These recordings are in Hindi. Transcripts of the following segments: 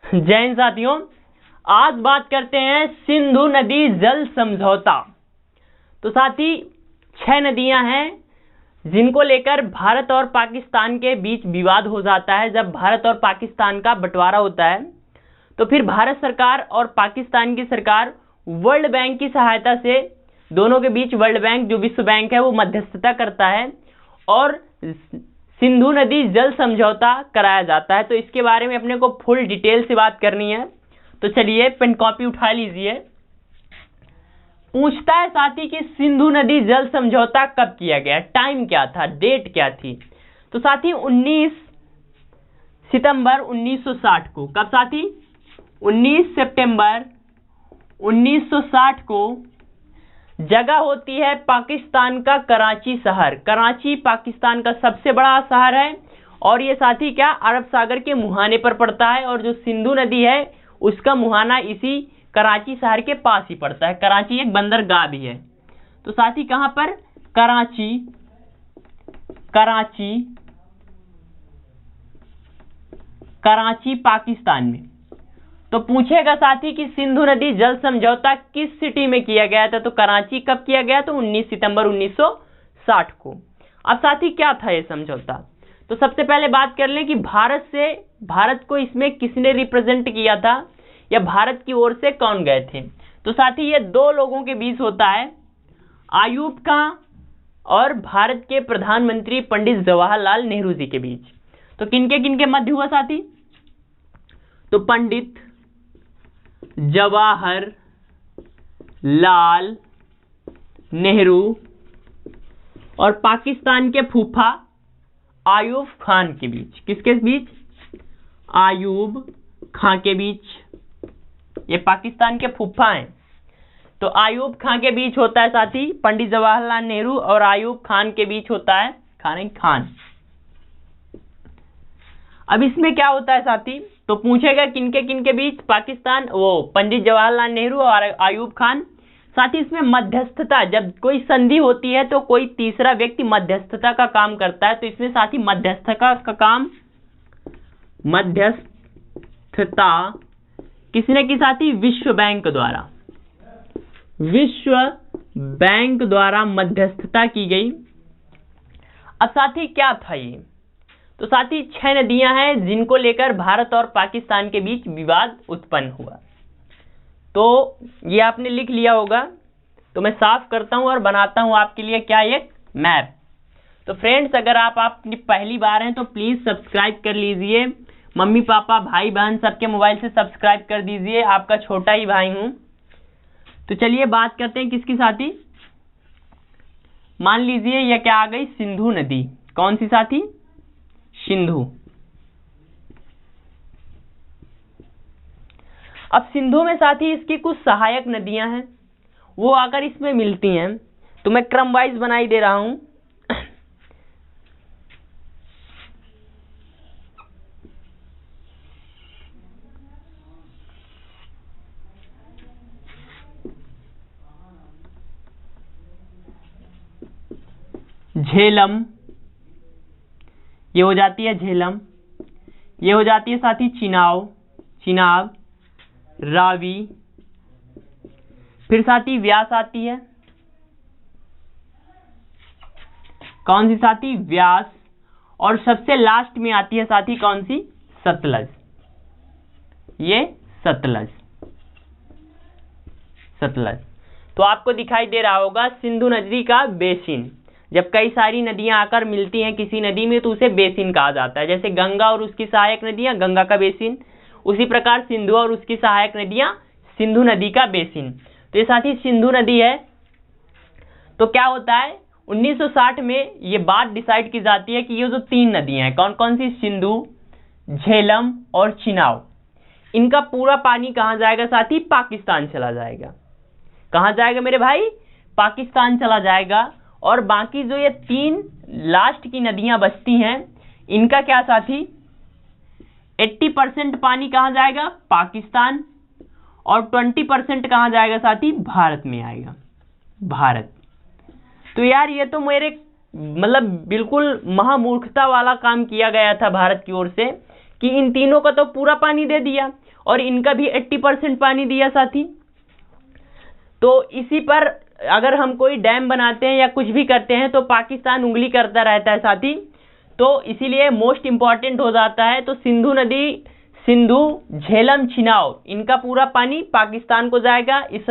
जय हिंद साथियों, आज बात करते हैं सिंधु नदी जल समझौता। तो साथी 6 नदियां हैं जिनको लेकर भारत और पाकिस्तान के बीच विवाद हो जाता है। जब भारत और पाकिस्तान का बंटवारा होता है तो फिर भारत सरकार और पाकिस्तान की सरकार वर्ल्ड बैंक की सहायता से, दोनों के बीच वर्ल्ड बैंक जो विश्व बैंक है वो मध्यस्थता करता है और सिंधु नदी जल समझौता कराया जाता है। तो इसके बारे में अपने को फुल डिटेल से बात करनी है। तो चलिए पेन कॉपी उठा लीजिए। पूछता है साथी कि सिंधु नदी जल समझौता कब किया गया, टाइम क्या था, डेट क्या थी। तो साथी 19 सितंबर 1960 को। कब साथी? 19 सितंबर 1960 को। जगह होती है पाकिस्तान का कराची शहर। कराची पाकिस्तान का सबसे बड़ा शहर है और ये साथी क्या अरब सागर के मुहाने पर पड़ता है, और जो सिंधु नदी है उसका मुहाना इसी कराची शहर के पास ही पड़ता है। कराची एक बंदरगाह भी है। तो साथी कहां पर? कराची। कराची कराची पाकिस्तान में। तो पूछेगा साथी कि सिंधु नदी जल समझौता किस सिटी में किया गया था। तो कराची कब किया गया? तो 19 सितंबर 1960 को। अब साथी क्या था ये समझौता? तो सबसे पहले बात कर लें कि भारत को इसमें किसने रिप्रेजेंट किया था या भारत की ओर से कौन गए थे। तो साथी ये दो लोगों के बीच होता है, आयूब खां और भारत के प्रधानमंत्री पंडित जवाहरलाल नेहरू जी के बीच। तो किनके मध्य हुआ साथी? तो पंडित जवाहरलाल नेहरू और पाकिस्तान के फूफा आयूब खान के बीच। किसके बीच? आयूब खां के बीच। ये पाकिस्तान के फूफा हैं। तो आयूब खां के बीच होता है साथी पंडित जवाहरलाल नेहरू और आयूब खान के बीच होता है खान। अब इसमें क्या होता है साथी? तो पूछेगा किनके बीच? पाकिस्तान, पंडित जवाहरलाल नेहरू और आयूब खान। साथी इसमें मध्यस्थता, जब कोई संधि होती है तो कोई तीसरा व्यक्ति मध्यस्थता का काम करता है। तो इसमें साथी मध्यस्थता का काम, मध्यस्थता किसने की साथी? विश्व बैंक द्वारा। विश्व बैंक द्वारा मध्यस्थता की गई। अब साथी क्या था ये? तो साथी 6 नदियां हैं जिनको लेकर भारत और पाकिस्तान के बीच विवाद उत्पन्न हुआ। तो ये आपने लिख लिया होगा। तो मैं साफ करता हूं और बनाता हूं आपके लिए क्या, एक मैप। तो फ्रेंड्स, अगर आप अपनी पहली बार हैं तो प्लीज सब्सक्राइब कर लीजिए। मम्मी पापा भाई बहन सबके मोबाइल से सब्सक्राइब कर दीजिए। आपका छोटा ही भाई हूं। तो चलिए बात करते हैं किसकी साथी। मान लीजिए यह क्या आ गई? सिंधु नदी। कौन सी साथी? सिंधु। अब सिंधु में साथी इसकी कुछ सहायक नदियां हैं, वो आकर इसमें मिलती हैं। तो मैं क्रम वाइज बनाई दे रहा हूं। झेलम, ये हो जाती है झेलम। ये हो जाती है साथी चिनाब, रावी। फिर साथी व्यास आती है। कौन सी साथी? व्यास। और सबसे लास्ट में आती है साथी कौन सी? सतलज। ये सतलज। तो आपको दिखाई दे रहा होगा सिंधु नदी का बेसिन। जब कई सारी नदियां आकर मिलती हैं किसी नदी में तो उसे बेसिन कहा जाता है। जैसे गंगा और उसकी सहायक नदियां, गंगा का बेसिन। उसी प्रकार सिंधु और उसकी सहायक नदियां, सिंधु नदी का बेसिन। तो ये साथी सिंधु नदी है। तो क्या होता है 1960 में ये बात डिसाइड की जाती है कि ये जो 3 नदियां हैं, कौन कौन सी? सिंधु, झेलम और चिनाब, इनका पूरा पानी कहां जाएगा साथी? पाकिस्तान चला जाएगा। कहां जाएगा मेरे भाई? पाकिस्तान चला जाएगा। और बाकी जो ये 3 लास्ट की नदियां बचती हैं, इनका क्या साथी? 80% पानी कहां जाएगा? पाकिस्तान। और 20% कहां जाएगा साथी? भारत में आएगा। भारत। तो यार ये तो मेरे मतलब बिल्कुल महामूर्खता वाला काम किया गया था भारत की ओर से कि इन तीनों का तो पूरा पानी दे दिया और इनका भी 80% पानी दिया साथी। तो इसी पर अगर हम कोई डैम बनाते हैं या कुछ भी करते हैं तो पाकिस्तान उंगली करता रहता है साथी, तो इसीलिए मोस्ट इंपॉर्टेंट हो जाता है। तो सिंधु नदी, सिंधु, झेलम, चिनाब, इनका पूरा पानी पाकिस्तान को जाएगा। इस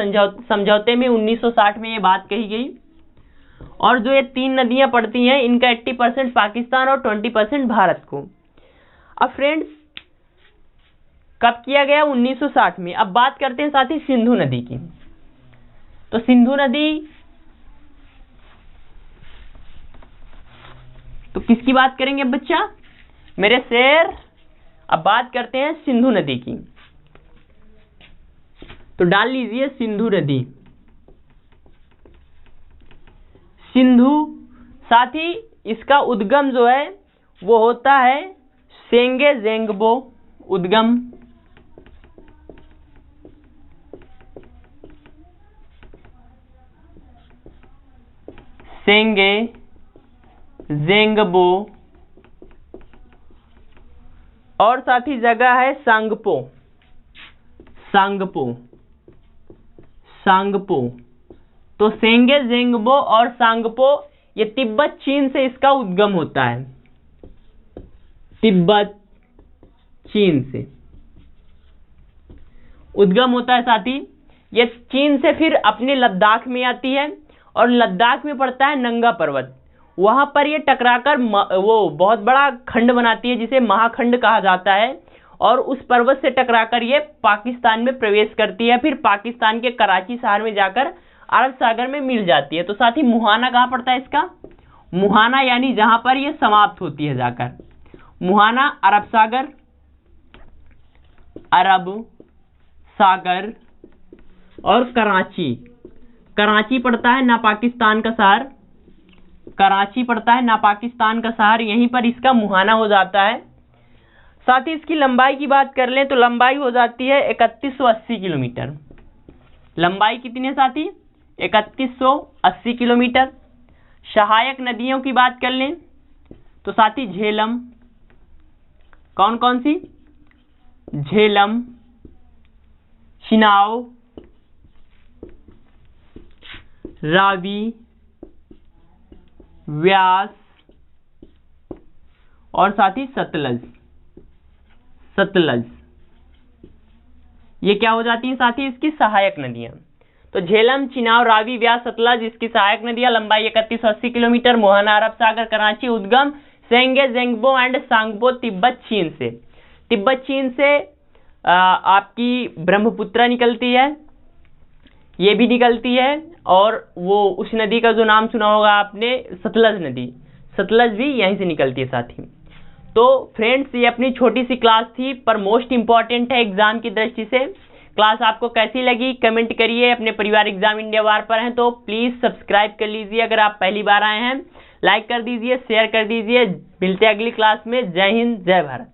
समझौते में 1960 में ये बात कही गई। और जो ये 3 नदियां पड़ती हैं इनका 80% पाकिस्तान और 20% भारत को। अब फ्रेंड्स कब किया गया? 1960 में। अब बात करते हैं साथी सिंधु नदी की। तो सिंधु नदी, तो किसकी बात करेंगे बच्चा? मेरे शेर। अब बात करते हैं सिंधु नदी की। तो डाल लीजिए सिंधु नदी। सिंधु साथी इसका उद्गम जो है वो होता है सेंगे जेंगबो उद्गम। सेंगे जेंगबो। और साथी जगह है सांगपो। सांगपो, सांगपो। तो सेंगे जेंगबो और सांगपो, ये तिब्बत चीन से इसका उद्गम होता है। तिब्बत चीन से उद्गम होता है साथी। ये चीन से फिर अपने लद्दाख में आती है और लद्दाख में पड़ता है नंगा पर्वत। वहां पर ये टकराकर वो बहुत बड़ा खंड बनाती है जिसे महाखंड कहा जाता है। और उस पर्वत से टकराकर ये पाकिस्तान में प्रवेश करती है, फिर पाकिस्तान के कराची शहर में जाकर अरब सागर में मिल जाती है। तो साथ ही मुहाना कहाँ पड़ता है इसका? मुहाना यानी जहां पर ये समाप्त होती है जाकर। मुहाना अरब सागर, अरब सागर। और कराची, कराची पड़ता है ना पाकिस्तान का शहर, कराची पड़ता है ना पाकिस्तान का शहर, यहीं पर इसका मुहाना हो जाता है। साथ ही इसकी लंबाई की बात कर लें तो लंबाई हो जाती है 3180 किलोमीटर। लंबाई कितनी है साथी? 3180 किलोमीटर। सहायक नदियों की बात कर लें तो साथी झेलम, कौन कौन सी? झेलम, चिनाब, रावी, व्यास और साथी सतलज। सतलज ये क्या हो जाती है साथी? इसकी सहायक नदियां। तो झेलम, चिनाब, रावी, व्यास, सतलज इसकी सहायक नदियां। लंबाई 3180 किलोमीटर। मुहाना अरब सागर, कराची उद्गम सेंगे जेंगबो एंड सांगपो तिब्बत चीन से। तिब्बत चीन से आपकी ब्रह्मपुत्रा निकलती है, ये भी निकलती है। और वो उस नदी का जो नाम सुना होगा आपने, सतलज नदी, सतलज भी यहीं से निकलती है साथी। तो फ्रेंड्स ये अपनी छोटी सी क्लास थी पर मोस्ट इंपॉर्टेंट है एग्जाम की दृष्टि से। क्लास आपको कैसी लगी कमेंट करिए। अपने परिवार एग्जाम इंडिया वार पर हैं तो प्लीज़ सब्सक्राइब कर लीजिए। अगर आप पहली बार आए हैं लाइक कर दीजिए, शेयर कर दीजिए। मिलते हैं अगली क्लास में। जय हिंद, जय भारत।